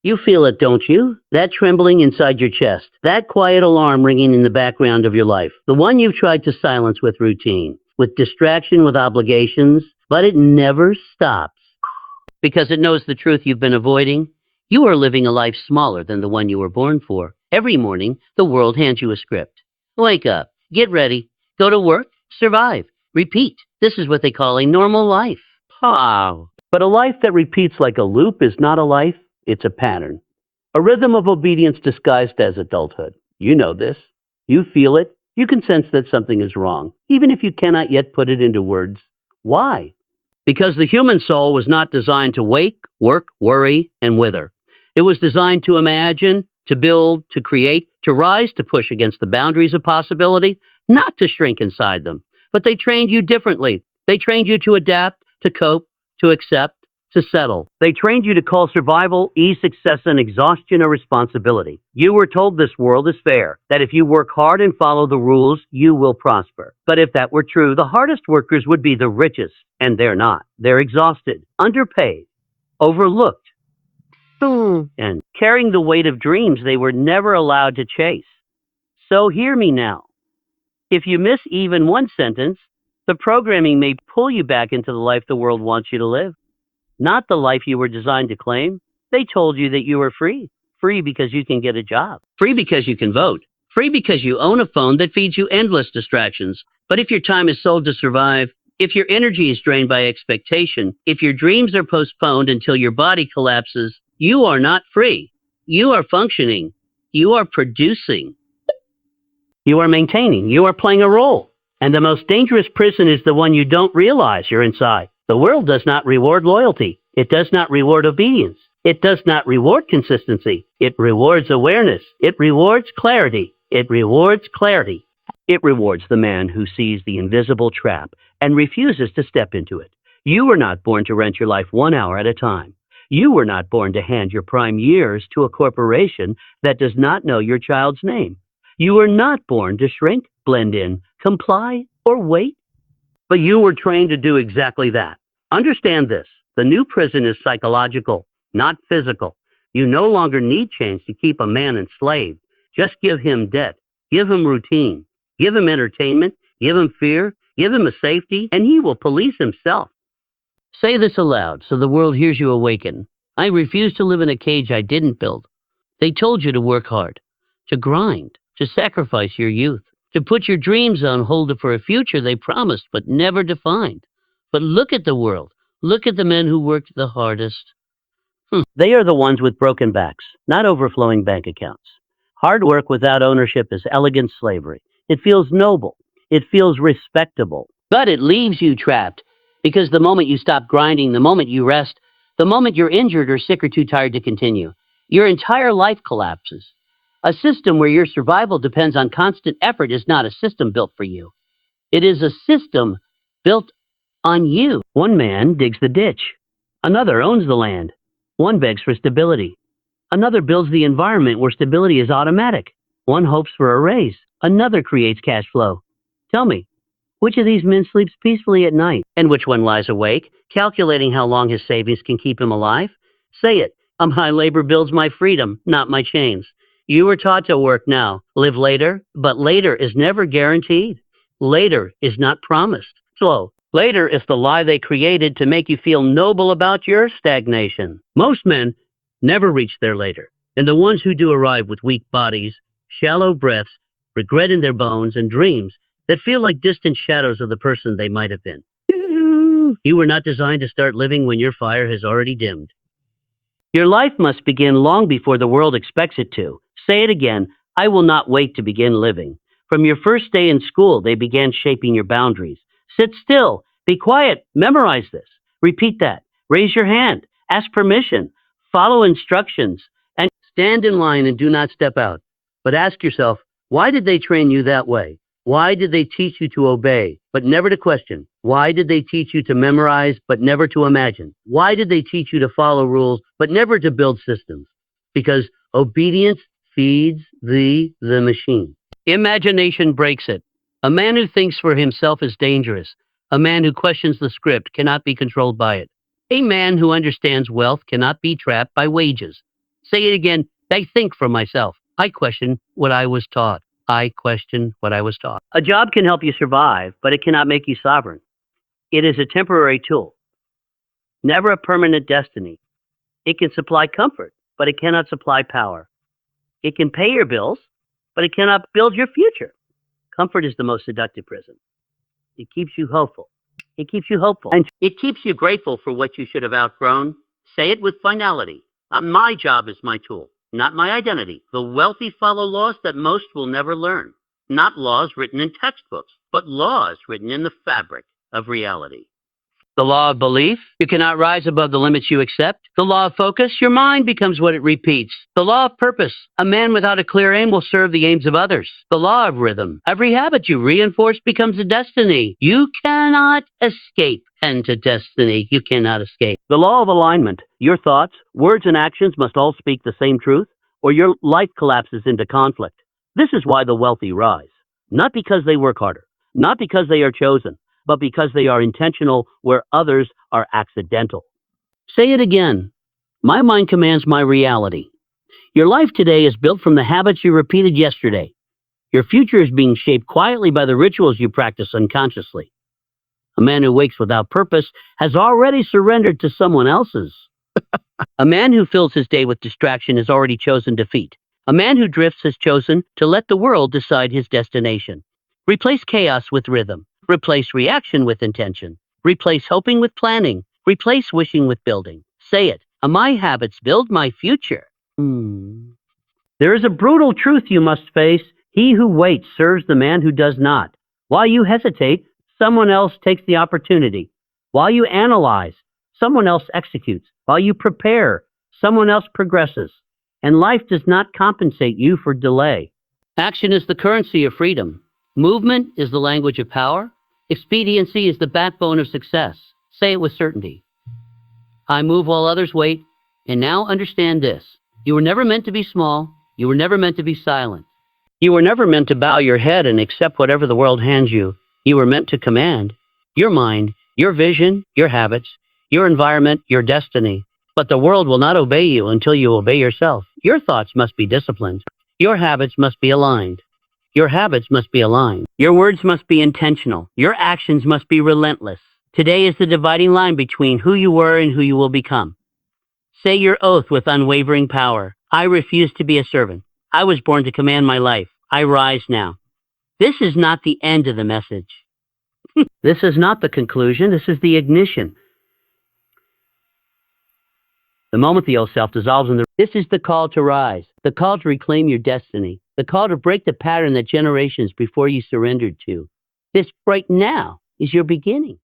You feel it, don't you? That trembling inside your chest. That quiet alarm ringing in the background of your life. The one you've tried to silence with routine, with distraction, with obligations, but it never stops. Because it knows the truth you've been avoiding. You are living a life smaller than the one you were born for. Every morning, the world hands you a script. Wake up, get ready, go to work, survive, repeat. This is what they call a normal life. Wow. But a life that repeats like a loop is not a life, it's a pattern. A rhythm of obedience disguised as adulthood. You know this. You feel it. You can sense that something is wrong, even if you cannot yet put it into words. Why? Because the human soul was not designed to wake, work, worry, and wither. It was designed to imagine, to build, to create, to rise, to push against the boundaries of possibility, not to shrink inside them. But they trained you differently. They trained you to adapt, to cope, to accept, to settle. They trained you to call survival, ease, success, and exhaustion a responsibility. You were told this world is fair, that if you work hard and follow the rules, you will prosper. But if that were true, the hardest workers would be the richest, and they're not. They're exhausted, underpaid, overlooked, and carrying the weight of dreams they were never allowed to chase. So hear me now. If you miss even one sentence, the programming may pull you back into the life the world wants you to live. Not the life you were designed to claim. They told you that you were free. Free because you can get a job. Free because you can vote. Free because you own a phone that feeds you endless distractions. But if your time is sold to survive, if your energy is drained by expectation, if your dreams are postponed until your body collapses, you are not free. You are functioning. You are producing. You are maintaining. You are playing a role. And the most dangerous prison is the one you don't realize you're inside. The world does not reward loyalty. It does not reward obedience. It does not reward consistency. It rewards awareness. It rewards clarity. It rewards clarity. It rewards the man who sees the invisible trap and refuses to step into it. You were not born to rent your life 1 hour at a time. You were not born to hand your prime years to a corporation that does not know your child's name. You were not born to shrink, blend in, comply, or wait. But you were trained to do exactly that. Understand this. The new prison is psychological, not physical. You no longer need change to keep a man enslaved. Just give him debt. Give him routine. Give him entertainment. Give him fear. Give him a safety, and he will police himself. Say this aloud so the world hears you awaken. I refuse to live in a cage I didn't build. They told you to work hard, to grind, to sacrifice your youth, to put your dreams on hold for a future they promised but never defined. But look at the world. Look at the men who worked the hardest. They are the ones with broken backs, not overflowing bank accounts. Hard work without ownership is elegant slavery. It feels noble. It feels respectable. But it leaves you trapped because the moment you stop grinding, the moment you rest, the moment you're injured or sick or too tired to continue, your entire life collapses. A system where your survival depends on constant effort is not a system built for you. It is a system built on you. One man digs the ditch. Another owns the land. One begs for stability. Another builds the environment where stability is automatic. One hopes for a raise. Another creates cash flow. Tell me, which of these men sleeps peacefully at night? And which one lies awake, calculating how long his savings can keep him alive? Say it. My labor builds my freedom, not my chains. You were taught to work now, live later, but later is never guaranteed. Later is not promised. Slow. Later is the lie they created to make you feel noble about your stagnation. Most men never reach their later, and the ones who do arrive with weak bodies, shallow breaths, regret in their bones, and dreams that feel like distant shadows of the person they might have been. You were not designed to start living when your fire has already dimmed. Your life must begin long before the world expects it to. Say it again, I will not wait to begin living. From your first day in school, they began shaping your boundaries. Sit still, be quiet, memorize this. Repeat that. Raise your hand, ask permission, follow instructions, and stand in line and do not step out. But ask yourself, why did they train you that way? Why did they teach you to obey, but never to question? Why did they teach you to memorize, but never to imagine? Why did they teach you to follow rules, but never to build systems? Because obedience feeds the machine. Imagination breaks it. A man who thinks for himself is dangerous. A man who questions the script cannot be controlled by it. A man who understands wealth cannot be trapped by wages. Say it again. I think for myself. I question what I was taught. I question what I was taught. A job can help you survive, but it cannot make you sovereign. It is a temporary tool, never a permanent destiny. It can supply comfort, but it cannot supply power. It can pay your bills, but it cannot build your future. Comfort is the most seductive prison. It keeps you hopeful. It keeps you hopeful. And it keeps you grateful for what you should have outgrown. Say it with finality. My job is my tool, not my identity. The wealthy follow laws that most will never learn. Not laws written in textbooks, but laws written in the fabric of reality. The law of belief, you cannot rise above the limits you accept. The law of focus, your mind becomes what it repeats. The law of purpose, a man without a clear aim will serve the aims of others. The law of rhythm, every habit you reinforce becomes a destiny. You cannot escape into destiny. You cannot escape. The law of alignment, your thoughts, words, and actions must all speak the same truth, or your life collapses into conflict. This is why the wealthy rise. Not because they work harder, not because they are chosen, but because they are intentional where others are accidental. Say it again. My mind commands my reality. Your life today is built from the habits you repeated yesterday. Your future is being shaped quietly by the rituals you practice unconsciously. A man who wakes without purpose has already surrendered to someone else's. A man who fills his day with distraction has already chosen defeat. A man who drifts has chosen to let the world decide his destination. Replace chaos with rhythm. Replace reaction with intention. Replace hoping with planning. Replace wishing with building. Say it. My habits build my future. There is a brutal truth you must face. He who waits serves the man who does not. While you hesitate, someone else takes the opportunity. While you analyze, someone else executes. While you prepare, someone else progresses. And life does not compensate you for delay. Action is the currency of freedom. Movement is the language of power. Expediency is the backbone of success. Say it with certainty. I move while others wait, and now understand this. You were never meant to be small. You were never meant to be silent. You were never meant to bow your head and accept whatever the world hands you. You were meant to command your mind, your vision, your habits, your environment, your destiny. But the world will not obey you until you obey yourself. Your thoughts must be disciplined. Your habits must be aligned. Your habits must be aligned. Your words must be intentional. Your actions must be relentless. Today is the dividing line between who you were and who you will become. Say your oath with unwavering power. I refuse to be a servant. I was born to command my life. I rise now. This is not the end of the message. This is not the conclusion. This is the ignition. The moment the old self dissolves in the... This is the call to rise, the call to reclaim your destiny, the call to break the pattern that generations before you surrendered to. This right now is your beginning.